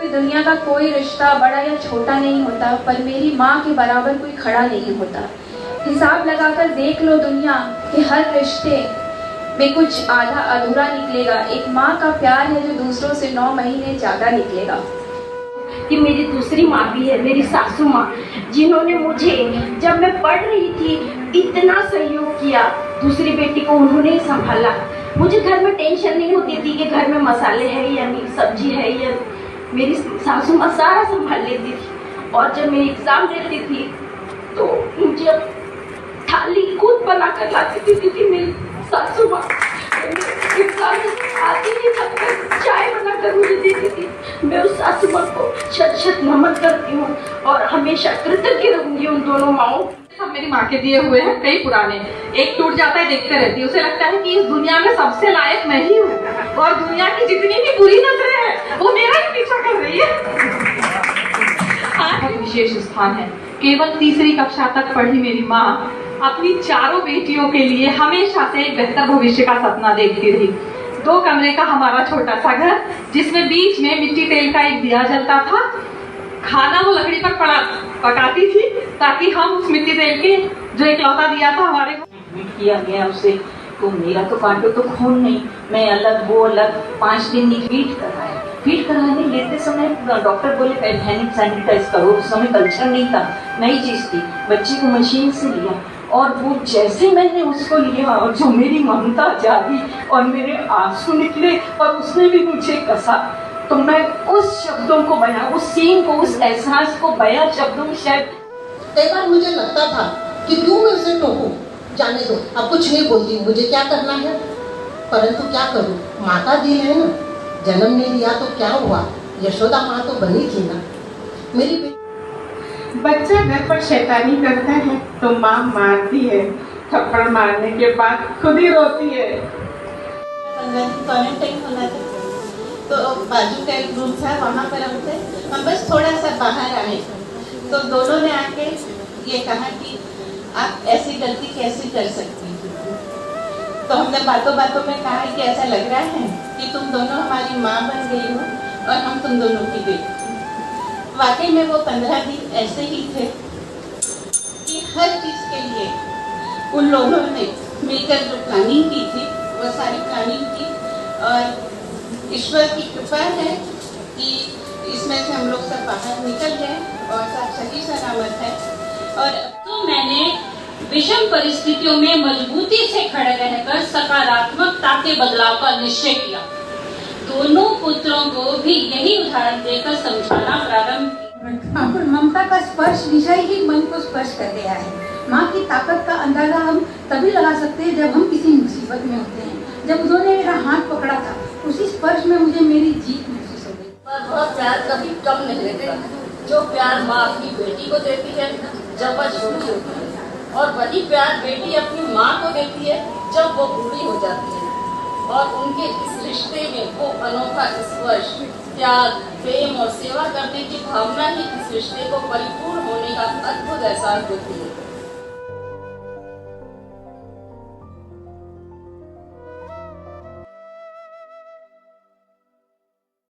दुनिया का कोई रिश्ता बड़ा या छोटा नहीं होता, पर मेरी माँ के बराबर कोई खड़ा नहीं होता। हिसाब लगाकर देख लो दुनिया कि हर रिश्ते में कुछ आधा अधूरा निकलेगा। एक माँ का प्यार है जो दूसरों से 9 महीने ज्यादा निकलेगा। कि मेरी दूसरी माँ भी है, मेरी सासू माँ, जिन्होंने मुझे जब मैं पढ़ रही थी इतना सहयोग किया। दूसरी बेटी को उन्होंने ही संभाला। मुझे घर में टेंशन नहीं होती थी कि घर में मसाले है या नहीं, सब्जी है या, मेरी सासू माँ सारा संभाल लेती थी। और जब मैं एग्जाम देती थी तो मुझे थाली खुद बना कर लाती थी मेरी सासू माँ। एग्जाम आती थी तब तक चाय बनाकर मुझे देती थी। मैं उस सासू माँ को शत शत नमन करती हूँ और हमेशा कृतज्ञ रहूंगी उन दोनों माओं। सब मेरी माँ के दिए हुए हैं, कई पुराने। एक टूट जाता है देखते रहती है, उसे लगता है कि इस दुनिया में सबसे लायक मैं ही हूँ और दुनिया की जितनी भी बुरी नजरें हैं वो मेरा ही पीछा कर रही है। बहुत विशेष स्थान है। केवल 3री कक्षा तक पढ़ी मेरी माँ अपनी चारों बेटियों के लिए हमेशा से एक बेहतर भविष्य का सपना देखती रही। 2 कमरे का हमारा छोटा सा घर, जिसमें बीच में मिट्टी तेल का एक दिया जलता था। खाना वो लकड़ी पर पकाती थी ताकि हम उस मिट्टी तेल के जो इकलौता दिया था हमारे को किया गया उसे। तो मेरा तो कांटो तो खून नहीं, मैं अलग वो अलग। 5 दिन फीड कराया। फीड कराने लेते समय डॉक्टर बोले पेट सैनिटाइज करो। उस समय कल्चर नहीं था, नई चीज थी। बच्ची को मशीन से लिया और वो जैसे मैंने उसको लिया और जो मेरी ममता जागी और मेरे आंसू निकले और उसने भी मुझे कसा, तो मैं उस शब्दों को बयां, उस सीन को, उस एहसास को बयां शब्दों में शायद। कई बार मुझे लगता था कि क्यों मैं उसे टोकूं, जाने दो, अब कुछ नहीं बोलती, मुझे क्या करना है। परंतु क्या करूं, माता दिल है ना, जन्म नहीं लिया तो क्या हुआ, यशोदा माँ तो बनी थी ना मेरी। बच्चा घर पर शैतानी करता है तो माँ मारती है, थप्पड़ मारने के बाद खुद ही रोती है। क्वारंटाइन होना था तो बाजू का एक रूम था, वहाँ पर हम थे। हम बस थोड़ा सा बाहर आए तो दोनों ने आके ये कहा कि आप ऐसी गलती कैसे कर सकती हो। तो हमने बातों बातों में कहा कि ऐसा लग रहा है कि तुम दोनों हमारी माँ बन गई हो और हम तुम दोनों की बेटी। वाकई में वो 15 दिन ऐसे ही थे कि हर चीज़ के लिए उन लोगों ने मिलकर जो प्लानिंग की थी वो सारी प्लानिंग की। और ईश्वर की कृपा है कि इसमें से हम लोग सब बाहर निकल गए और सब सही सलामत है। और तो मैंने विषम परिस्थितियों में मजबूती से खड़े रहकर सकारात्मकता के बदलाव का निश्चय किया। दोनों पुत्रों को भी यही उदाहरण देकर समझाना प्रारंभ किया। ममता का स्पर्श विषय ही मन को स्पर्श कर गया है। माँ की ताकत का अंदाजा हम तभी लगा सकते हैं जब हम किसी मुसीबत में होते हैं। जब उन्होंने मेरा हाथ पकड़ा था, उसी स्पर्श में मुझे मेरी जीत महसूस हो गई। पर वह प्यार कभी कम नहीं देता जो प्यार माँ अपनी बेटी को देती है जब वह छोटी होती है, और वही प्यार बेटी अपनी माँ को देती है जब वो बूढ़ी हो जाती है। और उनके इस रिश्ते में वो अनोखा स्पर्श, त्याग, प्रेम और सेवा करने की भावना ही इस रिश्ते को परिपूर्ण होने का अद्भुत एहसास देती है।